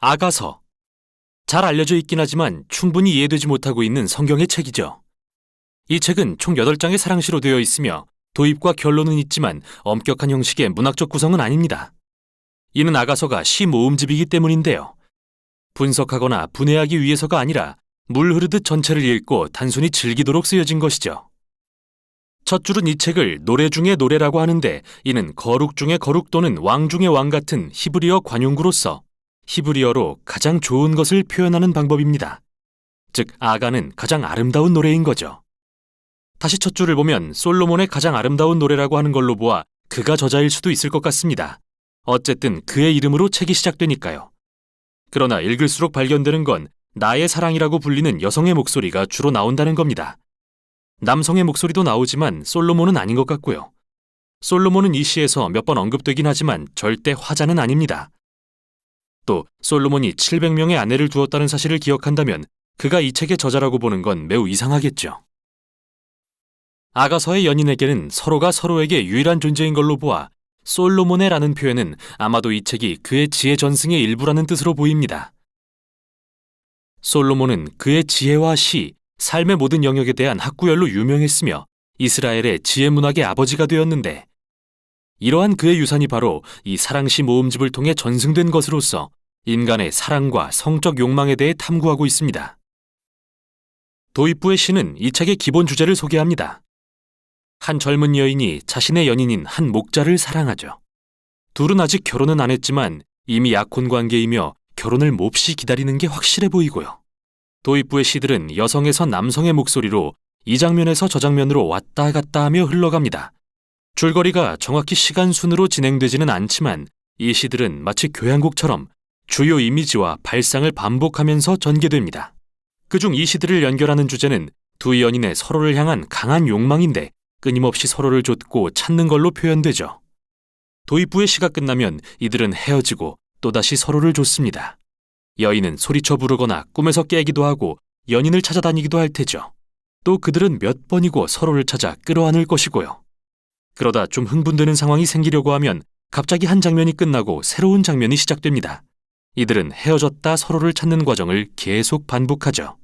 아가서. 잘 알려져 있긴 하지만 충분히 이해되지 못하고 있는 성경의 책이죠. 이 책은 총 8장의 사랑시로 되어 있으며 도입과 결론은 있지만 엄격한 형식의 문학적 구성은 아닙니다. 이는 아가서가 시 모음집이기 때문인데요. 분석하거나 분해하기 위해서가 아니라 물 흐르듯 전체를 읽고 단순히 즐기도록 쓰여진 것이죠. 첫 줄은 이 책을 노래 중의 노래라고 하는데, 이는 거룩 중의 거룩 또는 왕 중의 왕 같은 히브리어 관용구로서 히브리어로 가장 좋은 것을 표현하는 방법입니다. 즉, 아가는 가장 아름다운 노래인 거죠. 다시 첫 줄을 보면 솔로몬의 가장 아름다운 노래라고 하는 걸로 보아 그가 저자일 수도 있을 것 같습니다. 어쨌든 그의 이름으로 책이 시작되니까요. 그러나 읽을수록 발견되는 건 나의 사랑이라고 불리는 여성의 목소리가 주로 나온다는 겁니다. 남성의 목소리도 나오지만 솔로몬은 아닌 것 같고요. 솔로몬은 이 시에서 몇 번 언급되긴 하지만 절대 화자는 아닙니다. 또 솔로몬이 700명의 아내를 두었다는 사실을 기억한다면 그가 이 책의 저자라고 보는 건 매우 이상하겠죠. 아가서의 연인에게는 서로가 서로에게 유일한 존재인 걸로 보아 솔로몬의라는 표현은 아마도 이 책이 그의 지혜 전승의 일부라는 뜻으로 보입니다. 솔로몬은 그의 지혜와 시, 삶의 모든 영역에 대한 학구열로 유명했으며 이스라엘의 지혜 문학의 아버지가 되었는데, 이러한 그의 유산이 바로 이 사랑시 모음집을 통해 전승된 것으로서 인간의 사랑과 성적 욕망에 대해 탐구하고 있습니다. 도입부의 시는 이 책의 기본 주제를 소개합니다. 한 젊은 여인이 자신의 연인인 한 목자를 사랑하죠. 둘은 아직 결혼은 안 했지만 이미 약혼 관계이며 결혼을 몹시 기다리는 게 확실해 보이고요. 도입부의 시들은 여성에서 남성의 목소리로 이 장면에서 저 장면으로 왔다 갔다 하며 흘러갑니다. 줄거리가 정확히 시간 순으로 진행되지는 않지만 이 시들은 마치 교향곡처럼 주요 이미지와 발상을 반복하면서 전개됩니다. 그중 이 시들을 연결하는 주제는 두 연인의 서로를 향한 강한 욕망인데 끊임없이 서로를 좇고 찾는 걸로 표현되죠. 도입부의 시가 끝나면 이들은 헤어지고 또다시 서로를 좇습니다. 여인은 소리쳐 부르거나 꿈에서 깨기도 하고 연인을 찾아다니기도 할 테죠. 또 그들은 몇 번이고 서로를 찾아 끌어안을 것이고요. 그러다 좀 흥분되는 상황이 생기려고 하면 갑자기 한 장면이 끝나고 새로운 장면이 시작됩니다. 이들은 헤어졌다 서로를 찾는 과정을 계속 반복하죠.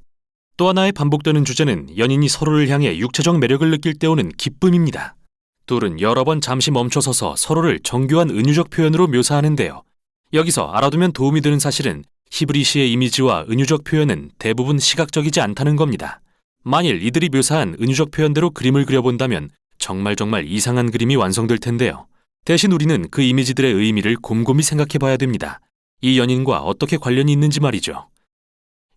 또 하나의 반복되는 주제는 연인이 서로를 향해 육체적 매력을 느낄 때 오는 기쁨입니다. 둘은 여러 번 잠시 멈춰서서 서로를 정교한 은유적 표현으로 묘사하는데요. 여기서 알아두면 도움이 되는 사실은 히브리시의 이미지와 은유적 표현은 대부분 시각적이지 않다는 겁니다. 만일 이들이 묘사한 은유적 표현대로 그림을 그려본다면 정말 이상한 그림이 완성될 텐데요. 대신 우리는 그 이미지들의 의미를 곰곰이 생각해 봐야 됩니다. 이 연인과 어떻게 관련이 있는지 말이죠.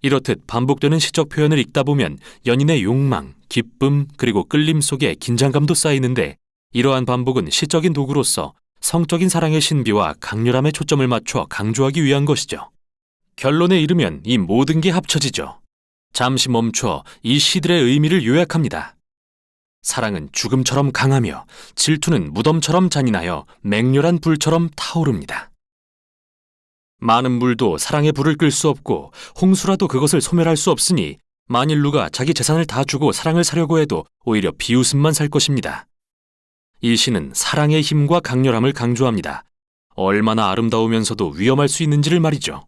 이렇듯 반복되는 시적 표현을 읽다 보면 연인의 욕망, 기쁨, 그리고 끌림 속에 긴장감도 쌓이는데, 이러한 반복은 시적인 도구로서 성적인 사랑의 신비와 강렬함에 초점을 맞춰 강조하기 위한 것이죠. 결론에 이르면 이 모든 게 합쳐지죠. 잠시 멈춰 이 시들의 의미를 요약합니다. 사랑은 죽음처럼 강하며 질투는 무덤처럼 잔인하여 맹렬한 불처럼 타오릅니다. 많은 물도 사랑의 불을 끌 수 없고 홍수라도 그것을 소멸할 수 없으니 만일 누가 자기 재산을 다 주고 사랑을 사려고 해도 오히려 비웃음만 살 것입니다. 이 시는 사랑의 힘과 강렬함을 강조합니다. 얼마나 아름다우면서도 위험할 수 있는지를 말이죠.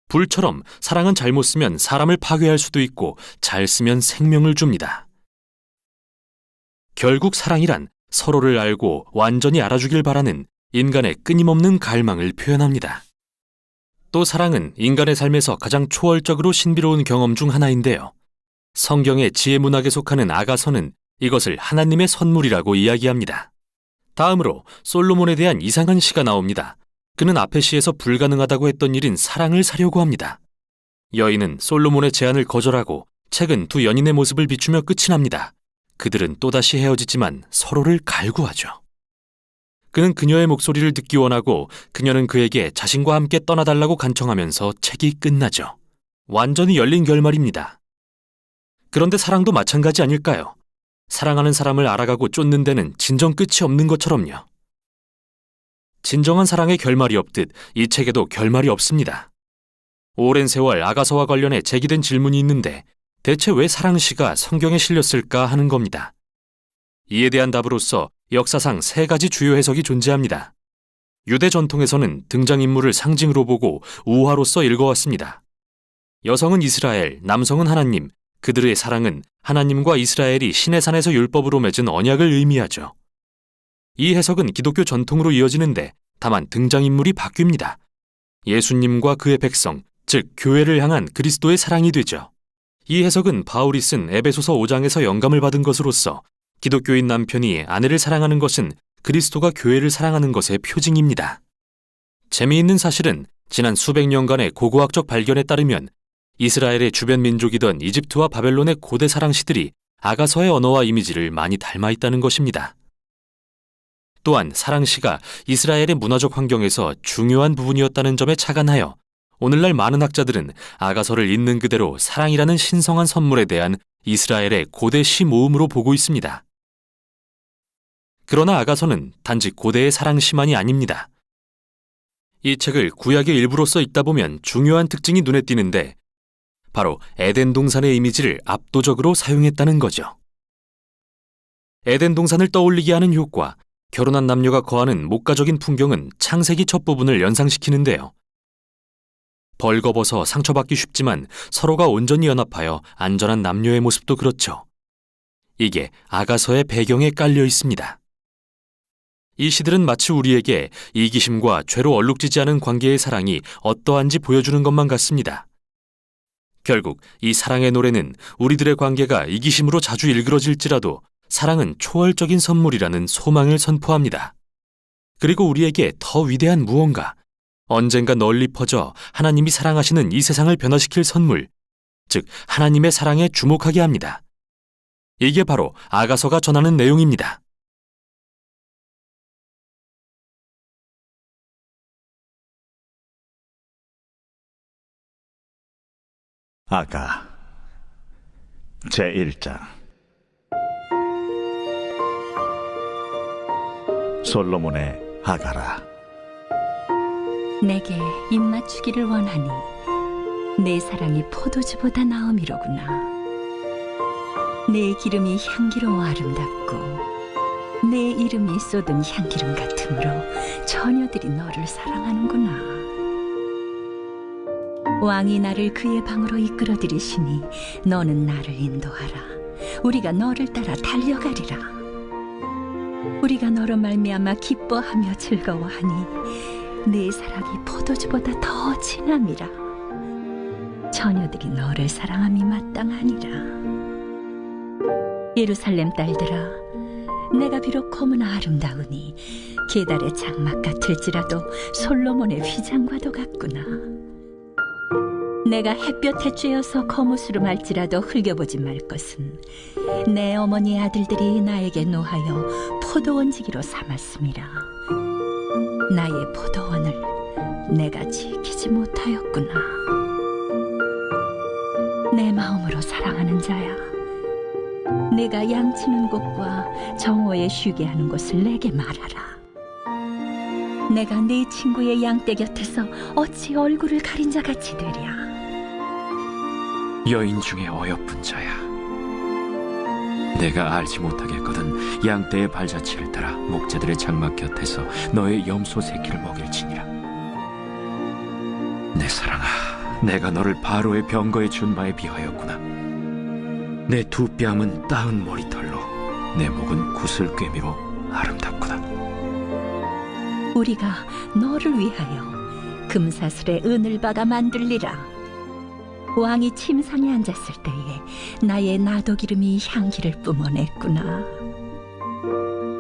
불처럼 사랑은 잘못 쓰면 사람을 파괴할 수도 있고 잘 쓰면 생명을 줍니다. 결국 사랑이란 서로를 알고 완전히 알아주길 바라는 인간의 끊임없는 갈망을 표현합니다. 또 사랑은 인간의 삶에서 가장 초월적으로 신비로운 경험 중 하나인데요. 성경의 지혜 문학에 속하는 아가서는 이것을 하나님의 선물이라고 이야기합니다. 다음으로 솔로몬에 대한 이상한 시가 나옵니다. 그는 앞의 시에서 불가능하다고 했던 일인 사랑을 사려고 합니다. 여인은 솔로몬의 제안을 거절하고 책은 두 연인의 모습을 비추며 끝이 납니다. 그들은 또다시 헤어지지만 서로를 갈구하죠. 그는 그녀의 목소리를 듣기 원하고 그녀는 그에게 자신과 함께 떠나달라고 간청하면서 책이 끝나죠. 완전히 열린 결말입니다. 그런데 사랑도 마찬가지 아닐까요? 사랑하는 사람을 알아가고 쫓는 데는 진정 끝이 없는 것처럼요. 진정한 사랑의 결말이 없듯 이 책에도 결말이 없습니다. 오랜 세월 아가서와 관련해 제기된 질문이 있는데 대체 왜 사랑시가 성경에 실렸을까 하는 겁니다. 이에 대한 답으로서 역사상 3가지 주요 해석이 존재합니다. 유대 전통에서는 등장인물을 상징으로 보고 우화로서 읽어왔습니다. 여성은 이스라엘, 남성은 하나님, 그들의 사랑은 하나님과 이스라엘이 시내산에서 율법으로 맺은 언약을 의미하죠. 이 해석은 기독교 전통으로 이어지는데 다만 등장인물이 바뀝니다. 예수님과 그의 백성, 즉 교회를 향한 그리스도의 사랑이 되죠. 이 해석은 바울이 쓴 에베소서 5장에서 영감을 받은 것으로서 기독교인 남편이 아내를 사랑하는 것은 그리스도가 교회를 사랑하는 것의 표징입니다. 재미있는 사실은 지난 수백 년간의 고고학적 발견에 따르면 이스라엘의 주변 민족이던 이집트와 바벨론의 고대 사랑시들이 아가서의 언어와 이미지를 많이 닮아 있다는 것입니다. 또한 사랑시가 이스라엘의 문화적 환경에서 중요한 부분이었다는 점에 착안하여 오늘날 많은 학자들은 아가서를 있는 그대로 사랑이라는 신성한 선물에 대한 이스라엘의 고대 시 모음으로 보고 있습니다. 그러나 아가서는 단지 고대의 사랑시만이 아닙니다. 이 책을 구약의 일부로서 읽다 보면 중요한 특징이 눈에 띄는데 바로 에덴 동산의 이미지를 압도적으로 사용했다는 거죠. 에덴 동산을 떠올리게 하는 효과, 결혼한 남녀가 거하는 목가적인 풍경은 창세기 첫 부분을 연상시키는데요. 벌거벗어 상처받기 쉽지만 서로가 온전히 연합하여 안전한 남녀의 모습도 그렇죠. 이게 아가서의 배경에 깔려 있습니다. 이 시들은 마치 우리에게 이기심과 죄로 얼룩지지 않은 관계의 사랑이 어떠한지 보여주는 것만 같습니다. 결국 이 사랑의 노래는 우리들의 관계가 이기심으로 자주 일그러질지라도 사랑은 초월적인 선물이라는 소망을 선포합니다. 그리고 우리에게 더 위대한 무언가, 언젠가 널리 퍼져 하나님이 사랑하시는 이 세상을 변화시킬 선물, 즉 하나님의 사랑에 주목하게 합니다. 이게 바로 아가서가 전하는 내용입니다. 아가 제1장. 솔로몬의 아가라. 내게 입맞추기를 원하니 내 사랑이 포도주보다 나음이로구나. 내 기름이 향기로워 아름답고 내 이름이 쏟은 향기름 같으므로 처녀들이 너를 사랑하는구나. 왕이 나를 그의 방으로 이끌어들이시니 너는 나를 인도하라. 우리가 너를 따라 달려가리라. 우리가 너로 말미암아 기뻐하며 즐거워하니 내 사랑이 포도주보다 더 진함이라. 처녀들이 너를 사랑함이 마땅하니라. 예루살렘 딸들아, 내가 비록 검으나 아름다우니 게달의 장막 같을지라도 솔로몬의 휘장과도 같구나. 내가 햇볕에 쬐어서 거무스름할지라도 흘겨보지 말 것은 내 어머니의 아들들이 나에게 노하여 포도원지기로 삼았음이라. 나의 포도원을 내가 지키지 못하였구나. 내 마음으로 사랑하는 자야, 내가 양치는 곳과 정오에 쉬게 하는 곳을 내게 말하라. 내가 네 친구의 양떼 곁에서 어찌 얼굴을 가린 자 같이 되랴. 여인 중에 어여쁜 자야, 내가 알지 못하겠거든 양떼의 발자취를 따라 목자들의 장막 곁에서 너의 염소 새끼를 먹일지니라. 내 사랑아, 내가 너를 바로의 병거의 준바에 비하였구나. 내 두 뺨은 따은 머리털로, 내 목은 구슬꿰미로 아름답구나. 우리가 너를 위하여 금사슬에 은을 박아 만들리라. 왕이 침상에 앉았을 때에 나의 나도기름이 향기를 뿜어냈구나.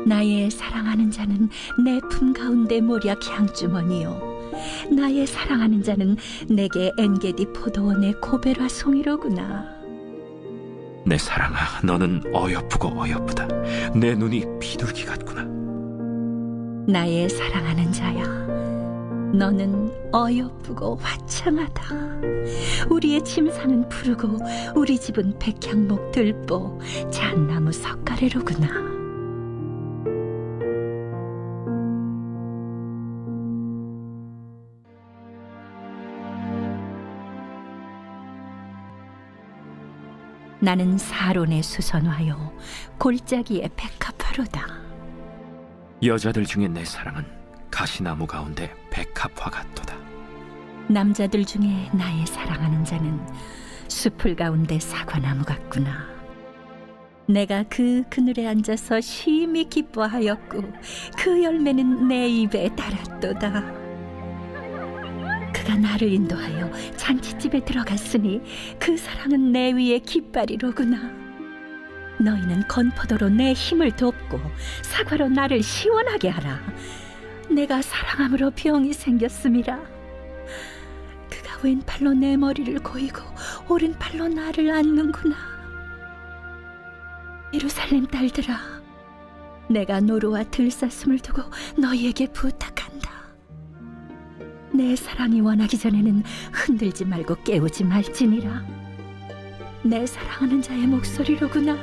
나의 사랑하는 자는 내 품 가운데 모략 향주머니요, 나의 사랑하는 자는 내게 엔게디 포도원의 고베라 송이로구나. 내 사랑아, 너는 어여쁘고 어여쁘다. 내 눈이 비둘기 같구나. 나의 사랑하는 자야, 너는 어여쁘고 화창하다. 우리의 침상은 푸르고 우리 집은 백향목 들보 잣나무 석가래로구나. 나는 사론의 수선화요 골짜기의 백합화로다. 여자들 중에 내 사랑은 가시나무 가운데 백합화 같도다. 남자들 중에 나의 사랑하는 자는 숲을 가운데 사과나무 같구나. 내가 그 그늘에 앉아서 심히 기뻐하였고 그 열매는 내 입에 달았도다. 그가 나를 인도하여 잔치집에 들어갔으니 그 사랑은 내 위에 깃발이로구나. 너희는 건포도로 내 힘을 돕고 사과로 나를 시원하게 하라. 내가 사랑함으로 병이 생겼음이라. 그가 왼팔로 내 머리를 고이고 오른팔로 나를 안는구나. 예루살렘 딸들아, 내가 노루와 들사슴을 두고 너희에게 부탁한다. 내 사랑이 원하기 전에는 흔들지 말고 깨우지 말지니라. 내 사랑하는 자의 목소리로구나.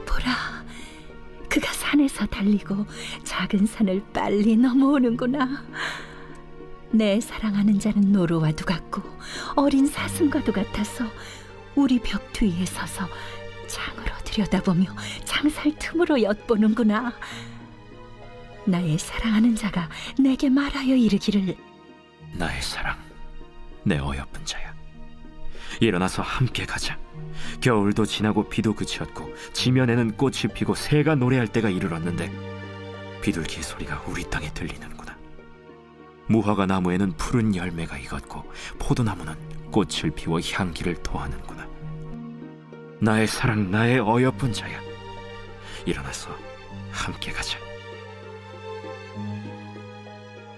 보라, 그가 산에서 달리고 작은 산을 빨리 넘어오는구나. 내 사랑하는 자는 노루와도 같고 어린 사슴과도 같아서 우리 벽 뒤에 서서 창으로 들여다보며 창살 틈으로 엿보는구나. 나의 사랑하는 자가 내게 말하여 이르기를, 나의 사랑, 내 어여쁜 자야, 일어나서 함께 가자. 겨울도 지나고 비도 그치었고 지면에는 꽃이 피고 새가 노래할 때가 이르렀는데 비둘기의 소리가 우리 땅에 들리는구나. 무화과 나무에는 푸른 열매가 익었고 포도나무는 꽃을 피워 향기를 토하는구나. 나의 사랑, 나의 어여쁜 자야, 일어나서 함께 가자.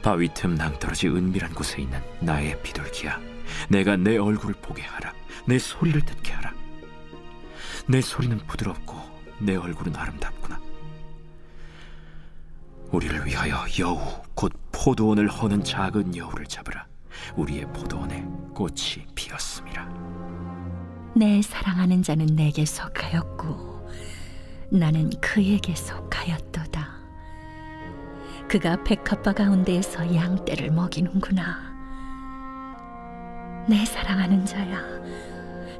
바위 틈 낭떠러지 은밀한 곳에 있는 나의 비둘기야, 내가 내 얼굴을 보게 하라. 내 소리를 듣게 하라. 내 소리는 부드럽고 내 얼굴은 아름답구나. 우리를 위하여 여우, 곧 포도원을 허는 작은 여우를 잡으라. 우리의 포도원에 꽃이 피었음이라. 내 사랑하는 자는 내게 속하였고 나는 그에게 속하였도다. 그가 백합화 가운데에서 양떼를 먹이는구나. 내 사랑하는 자야,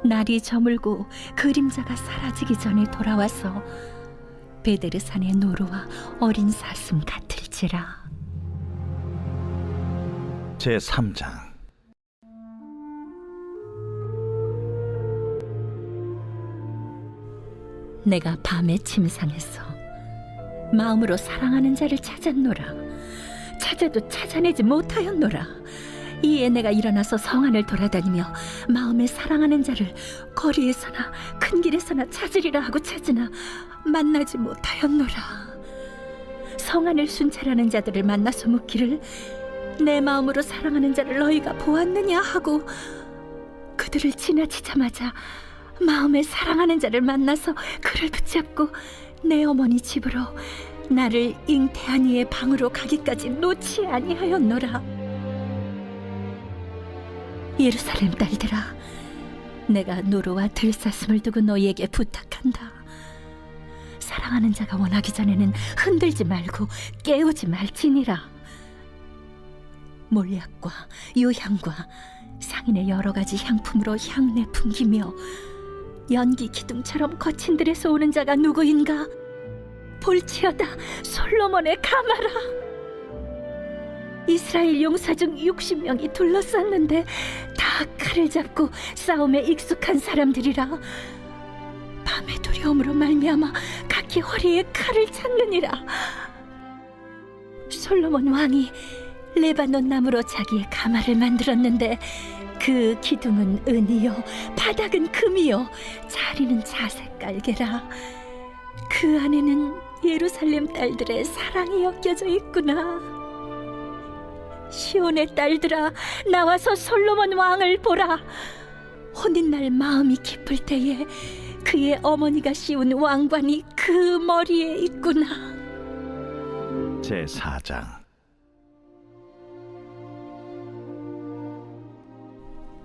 날이 저물고 그림자가 사라지기 전에 돌아와서 베데르산의 노루와 어린 사슴 같을지라. 제3장. 내가 밤에 침상에서 마음으로 사랑하는 자를 찾았노라. 찾아도 찾아내지 못하였노라. 이에 내가 일어나서 성 안을 돌아다니며 마음에 사랑하는 자를 거리에서나 큰 길에서나 찾으리라 하고 찾으나 만나지 못하였노라. 성 안을 순찰하는 자들을 만나서 묻기를, 내 마음으로 사랑하는 자를 너희가 보았느냐 하고 그들을 지나치자마자 마음에 사랑하는 자를 만나서 그를 붙잡고 내 어머니 집으로 나를 잉태한 이의 방으로 가기까지 놓지 아니하였노라. 예루살렘 딸들아, 내가 노루와 들사슴을 두고 너희에게 부탁한다. 사랑하는 자가 원하기 전에는 흔들지 말고 깨우지 말지니라. 몰약과 유향과 상인의 여러 가지 향품으로 향내 풍기며 연기 기둥처럼 거친 들에서 오는 자가 누구인가? 볼지어다, 솔로몬의 가마라. 이스라엘 용사 중 60명이 둘러쌌는데 다 칼을 잡고 싸움에 익숙한 사람들이라. 밤의 두려움으로 말미암아 각기 허리에 칼을 찾느니라. 솔로몬 왕이 레바논 나무로 자기의 가마를 만들었는데 그 기둥은 은이요 바닥은 금이요 자리는 자색 깔개라. 그 안에는 예루살렘 딸들의 사랑이 엮여져 있구나. 시온의 딸들아, 나와서 솔로몬 왕을 보라. 혼인날 마음이 깊을 때에 그의 어머니가 씌운 왕관이 그 머리에 있구나. 제4장.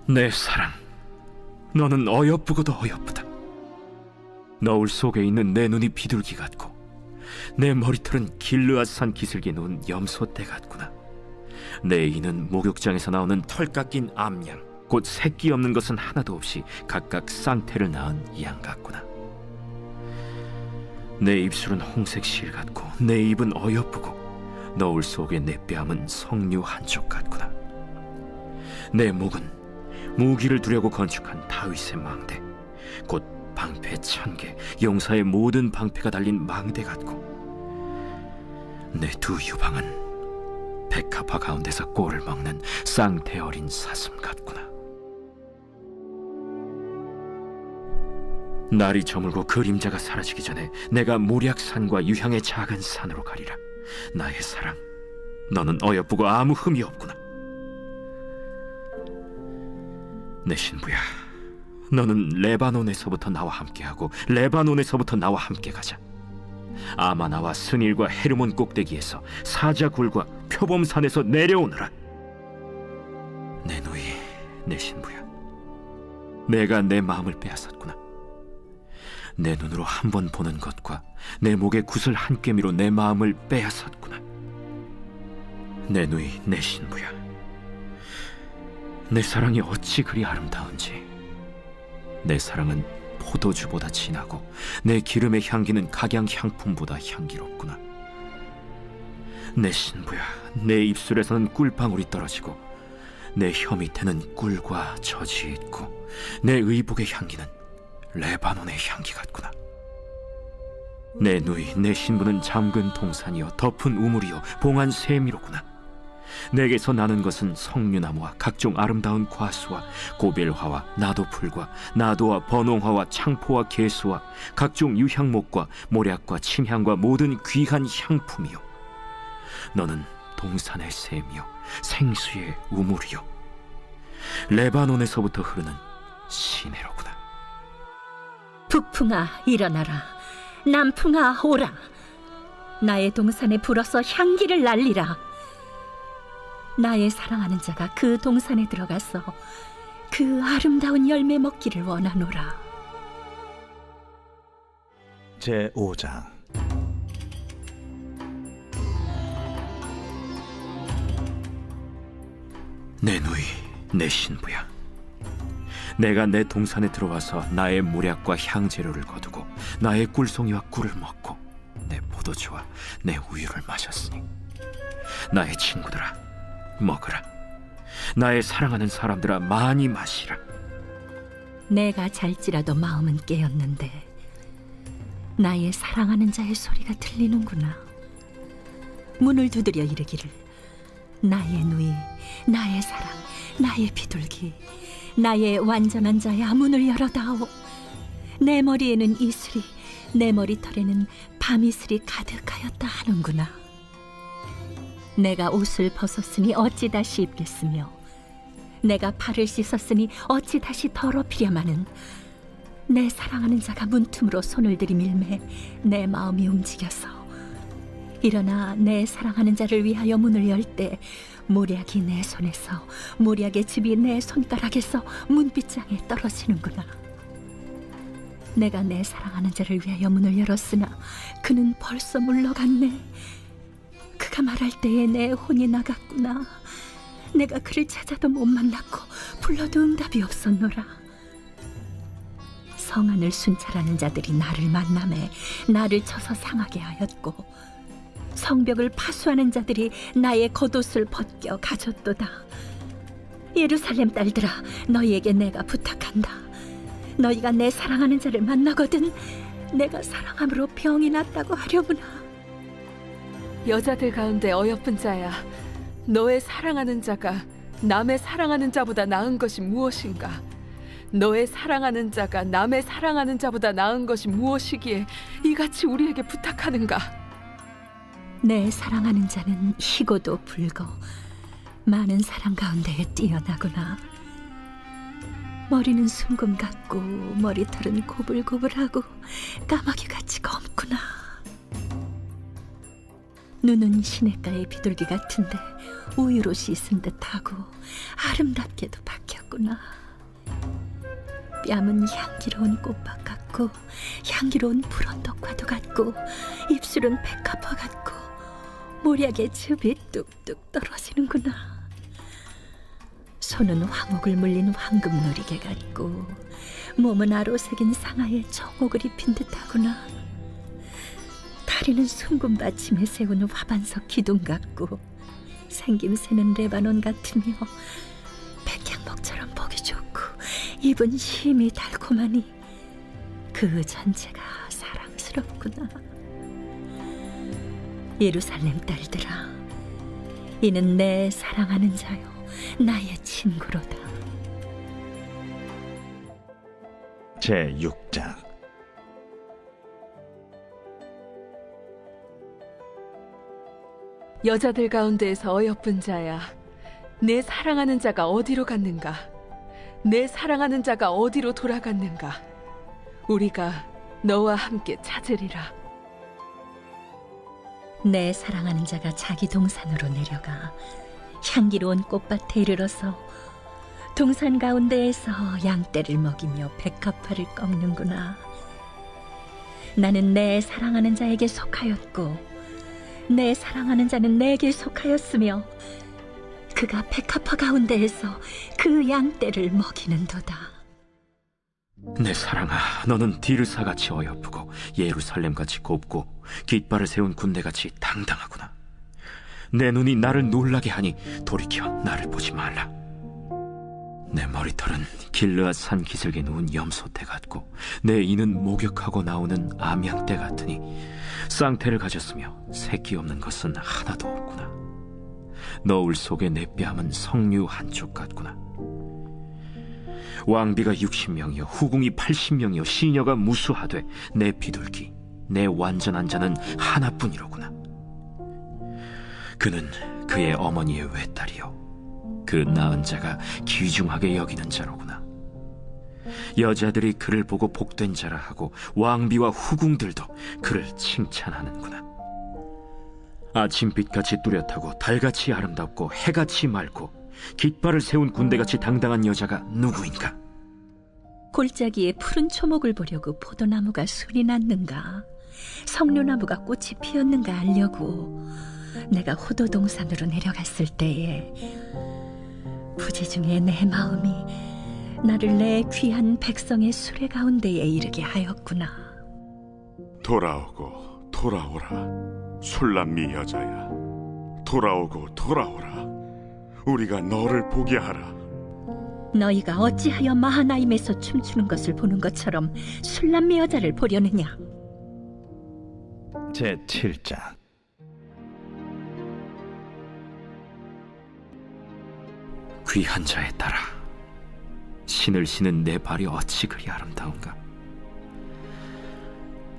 내 사랑, 너는 어여쁘고도 어여쁘다. 너울 속에 있는 내 눈이 비둘기 같고 내 머리털은 길르앗산 기슭에 놓은 염소떼 같구나. 내 이는 목욕장에서 나오는 털 깎인 암양, 곧 새끼 없는 것은 하나도 없이 각각 쌍태를 낳은 양 같구나. 내 입술은 홍색 실 같고 내 입은 어여쁘고 너울 속의 내 뺨은 석류 한쪽 같구나. 내 목은 무기를 두려고 건축한 다윗의 망대, 곧 방패 1000개, 용사의 모든 방패가 달린 망대 같고, 내 두 유방은 백합화 가운데서 꼴을 먹는 쌍태 어린 사슴 같구나. 날이 저물고 그림자가 사라지기 전에 내가 모략산과 유향의 작은 산으로 가리라. 나의 사랑, 너는 어여쁘고 아무 흠이 없구나. 내 신부야, 너는 레바논에서부터 나와 함께하고 레바논에서부터 나와 함께 가자. 아마나와 스닐과 헤르몬 꼭대기에서 사자굴과 표범산에서 내려오너라. 내 누이, 내 신부야, 내가 내 마음을 빼앗았구나. 내 눈으로 한 번 보는 것과 내 목의 구슬 한 꿰미로 내 마음을 빼앗았구나. 내 누이, 내 신부야, 내 사랑이 어찌 그리 아름다운지. 내 사랑은 포도주보다 진하고 내 기름의 향기는 각양 향품보다 향기롭구나. 내 신부야, 내 입술에서는 꿀방울이 떨어지고 내 혀 밑에는 꿀과 젖이 있고 내 의복의 향기는 레바논의 향기 같구나. 내 누이, 내 신부는 잠근 동산이요 덮은 우물이요 봉한 세미로구나. 내게서 나는 것은 석류나무와 각종 아름다운 과수와 고벨화와 나도풀과 나도와 번홍화와 창포와 개수와 각종 유향목과 모략과 침향과 모든 귀한 향품이요. 너는 동산의 샘이요 생수의 우물이요 레바논에서부터 흐르는 시내로구나. 북풍아 일어나라. 남풍아 오라. 나의 동산에 불어서 향기를 날리라. 나의 사랑하는 자가 그 동산에 들어가서 그 아름다운 열매 먹기를 원하노라. 제5장. 내 누이, 내 신부야, 내가 내 동산에 들어와서 나의 모략과 향재료를 거두고 나의 꿀송이와 꿀을 먹고 내 포도주와 내 우유를 마셨으니 나의 친구들아 먹으라. 나의 사랑하는 사람들아 많이 마시라. 내가 잘지라도 마음은 깨었는데 나의 사랑하는 자의 소리가 들리는구나. 문을 두드려 이르기를 나의 누이, 나의 사랑, 나의 비둘기, 나의 완전한 자야 문을 열어다오. 내 머리에는 이슬이, 내 머리털에는 밤이슬이 가득하였다 하는구나. 내가 옷을 벗었으니 어찌 다시 입겠으며 내가 발을 씻었으니 어찌 다시 더럽히랴마는 내 사랑하는 자가 문틈으로 손을 들이밀매 내 마음이 움직여서 일어나 내 사랑하는 자를 위하여 문을 열 때 모략이 내 손에서 모략의 즙이 내 손가락에서 문빗장에 떨어지는구나. 내가 내 사랑하는 자를 위하여 문을 열었으나 그는 벌써 물러갔네. 그가 말할 때에 내 혼이 나갔구나. 내가 그를 찾아도 못 만났고 불러도 응답이 없었노라. 성안을 순찰하는 자들이 나를 만나매 나를 쳐서 상하게 하였고 성벽을 파수하는 자들이 나의 겉옷을 벗겨 가졌도다. 예루살렘 딸들아, 너희에게 내가 부탁한다. 너희가 내 사랑하는 자를 만나거든 내가 사랑함으로 병이 났다고 하려구나. 여자들 가운데 어여쁜 자야, 너의 사랑하는 자가 남의 사랑하는 자보다 나은 것이 무엇인가? 너의 사랑하는 자가 남의 사랑하는 자보다 나은 것이 무엇이기에 이같이 우리에게 부탁하는가? 내 사랑하는 자는 희고도 붉어 많은 사람 가운데에 뛰어나구나. 머리는 순금 같고 머리털은 고불고불하고 까마귀같이 검구나. 눈은 시냇가의 비둘기 같은데 우유로 씻은 듯하고 아름답게도 박혔구나. 뺨은 향기로운 꽃밭 같고 향기로운 불언덕과도 같고 입술은 백합화 같고 모략의 즙이 뚝뚝 떨어지는구나. 손은 황옥을 물린 황금 놀이개 같고 몸은 아로 새긴 상아의 정옥을 입힌 듯하구나. 다리는 숭근 받침에 세운 화반석 기둥 같고 생김새는 레바논 같으며 백향목처럼 보기 좋고 입은 심이 달콤하니 그 전체가 사랑스럽구나. 예루살렘 딸들아, 이는 내 사랑하는 자요 나의 친구로다. 제6장. 여자들 가운데에서 어여쁜 자야, 내 사랑하는 자가 어디로 갔는가? 내 사랑하는 자가 어디로 돌아갔는가? 우리가 너와 함께 찾으리라. 내 사랑하는 자가 자기 동산으로 내려가 향기로운 꽃밭에 이르러서 동산 가운데에서 양떼를 먹이며 백합화를 꺾는구나. 나는 내 사랑하는 자에게 속하였고 내 사랑하는 자는 내게 속하였으며 그가 백합화 가운데에서 그 양떼를 먹이는도다. 내 사랑아, 너는 디르사같이 어여쁘고 예루살렘같이 곱고 깃발을 세운 군대같이 당당하구나. 내 눈이 나를 놀라게 하니 돌이켜 나를 보지 말라. 내 머리털은 길르앗 산 기슭에 누운 염소떼 같고 내 이는 목욕하고 나오는 암양떼 같으니 쌍태를 가졌으며 새끼 없는 것은 하나도 없구나. 너울 속에 내 뺨은 석류 한쪽 같구나. 왕비가 60명이요 후궁이 80명이요 시녀가 무수하되 내 비둘기 내 완전한 자는 하나뿐이로구나. 그는 그의 어머니의 외딸이요 그 낳은 자가 귀중하게 여기는 자로구나. 여자들이 그를 보고 복된 자라 하고 왕비와 후궁들도 그를 칭찬하는구나. 아침빛같이 뚜렷하고 달같이 아름답고 해같이 맑고 깃발을 세운 군대같이 당당한 여자가 누구인가? 골짜기에 푸른 초목을 보려고 포도나무가 순이 났는가, 석류나무가 꽃이 피었는가 알려고 내가 호도 동산으로 내려갔을 때에 부지 중에 내 마음이 나를 내 귀한 백성의 수레 가운데에 이르게 하였구나. 돌아오고 돌아오라, 술람미 여자야. 돌아오고 돌아오라, 우리가 너를 보게 하라. 너희가 어찌하여 마하나임에서 춤추는 것을 보는 것처럼 술람미 여자를 보려느냐? 제7장. 귀한 자에 따라 신을 신은 내 발이 어찌 그리 아름다운가.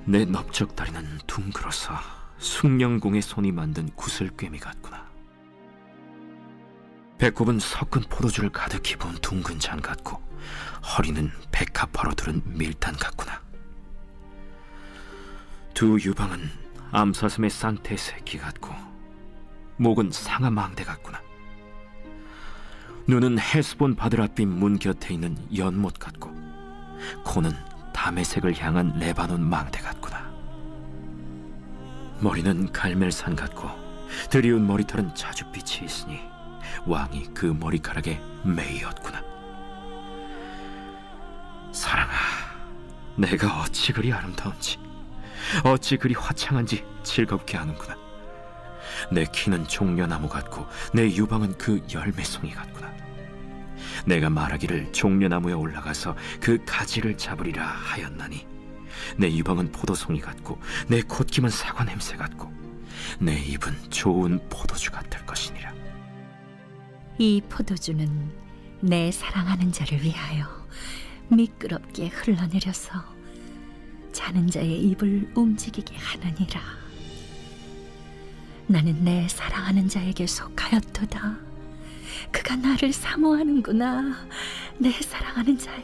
내 넓적다리는 둥그러서 숭령공의 손이 만든 구슬꿰미 같구나. 배꼽은 섞은 포도주를 가득히 부은 둥근 잔 같고 허리는 백합화로 두른 밀단 같구나. 두 유방은 암사슴의 쌍태 새끼 같고 목은 상아망대 같구나. 눈은 헤스본 바드라빔 문 곁에 있는 연못 같고 코는 다메색을 향한 레바논 망대 같구나. 머리는 갈멜산 같고 드리운 머리털은 자줏빛이 있으니 왕이 그 머리카락에 매이었구나. 사랑아, 내가 어찌 그리 아름다운지 어찌 그리 화창한지 즐겁게 하는구나. 내 키는 종려나무 같고 내 유방은 그 열매송이 같구나. 내가 말하기를 종려나무에 올라가서 그 가지를 잡으리라 하였나니 내 유방은 포도송이 같고 내 콧김은 사과 냄새 같고 내 입은 좋은 포도주 같을 것이니라. 이 포도주는 내 사랑하는 자를 위하여 미끄럽게 흘러내려서 자는 자의 입을 움직이게 하느니라. 나는 내 사랑하는 자에게 속하였도다. 그가 나를 사모하는구나. 내 사랑하는 자야,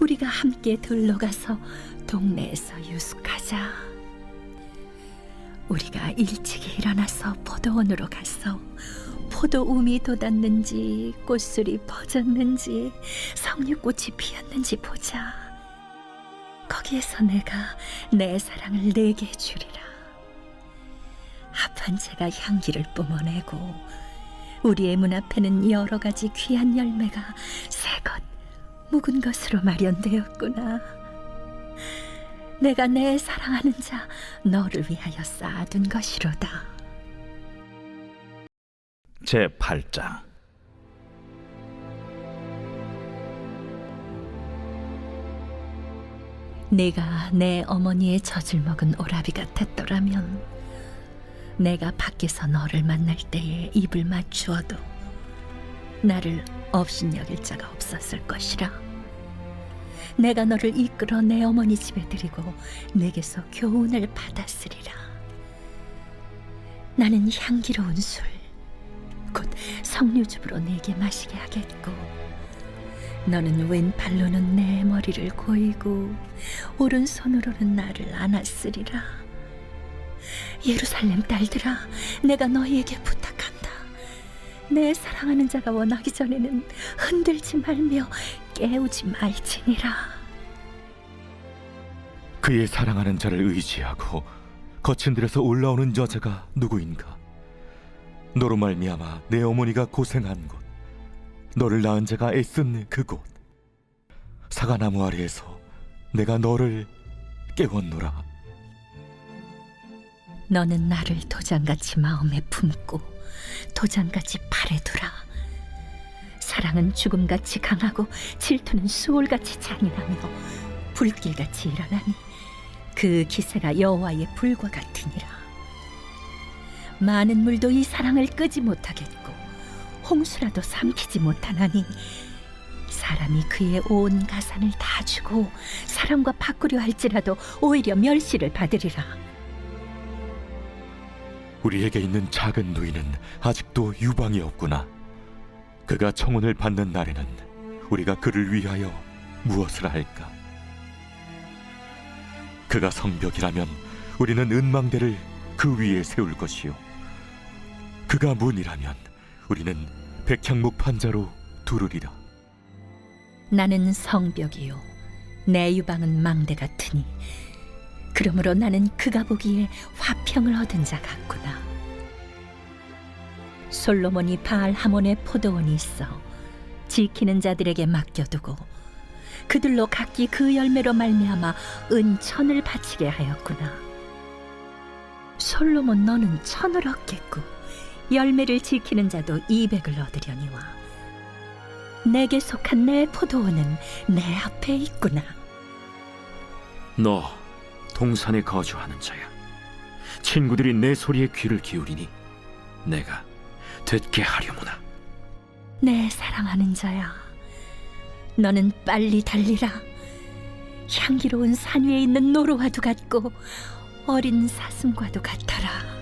우리가 함께 들러 가서 동네에서 유숙하자. 우리가 일찍이 일어나서 포도원으로 가서 포도움이 돋았는지 꽃술이 퍼졌는지 석류꽃이 피었는지 보자. 거기에서 내가 내 사랑을 내게 주리라. 합한 채가 향기를 뿜어내고 우리의 문 앞에는 여러 가지 귀한 열매가 새것 묵은 것으로 마련되었구나. 내가 내 사랑하는 자 너를 위하여 쌓아둔 것이로다. 제 8장. 내가 내 어머니의 젖을 먹은 오라비 같았더라면 내가 밖에서 너를 만날 때에 입을 맞추어도 나를 업신여길 자가 없었을 것이라. 내가 너를 이끌어 내 어머니 집에 들이고 내게서 교훈을 받았으리라. 나는 향기로운 술, 곧 석류즙으로 내게 마시게 하겠고 너는 왼팔로는 내 머리를 고이고 오른손으로는 나를 안았으리라. 예루살렘 딸들아, 내가 너희에게 부탁한다. 내 사랑하는 자가 원하기 전에는 흔들지 말며 깨우지 말지니라. 그의 사랑하는 자를 의지하고 거친 들에서 올라오는 여자가 누구인가? 너로 말미암아 내 어머니가 고생한 곳, 너를 낳은 자가 애쓴 그곳, 사과나무 아래에서 내가 너를 깨웠노라. 너는 나를 도장같이 마음에 품고 도장같이 팔에 두라. 사랑은 죽음같이 강하고 질투는 수올같이 잔인하며 불길같이 일어나니 그 기세가 여호와의 불과 같으니라. 많은 물도 이 사랑을 끄지 못하겠고 홍수라도 삼키지 못하나니 사람이 그의 온 가산을 다 주고 사람과 바꾸려 할지라도 오히려 멸시를 받으리라. 우리에게 있는 작은 누이는 아직도 유방이 없구나. 그가 청혼을 받는 날에는 우리가 그를 위하여 무엇을 할까? 그가 성벽이라면 우리는 은망대를 그 위에 세울 것이요, 그가 문이라면 우리는 백향목 판자로 두르리라. 나는 성벽이요 내 유방은 망대 같으니 그러므로 나는 그가 보기에 화평을 얻은 자 같구나. 솔로몬이 바알 하몬의 포도원이 있어 지키는 자들에게 맡겨두고 그들로 각기 그 열매로 말미암아 은천을 바치게 하였구나. 솔로몬 너는 천을 얻겠고 열매를 지키는 자도 200을 얻으려니와 내게 속한 내 포도원은 내 앞에 있구나. 너 동산에 거주하는 자야. 친구들이 내 소리에 귀를 기울이니 내가 듣게 하려무나. 내 사랑하는 자야, 너는 빨리 달리라. 향기로운 산 위에 있는 노루와도 같고 어린 사슴과도 같아라.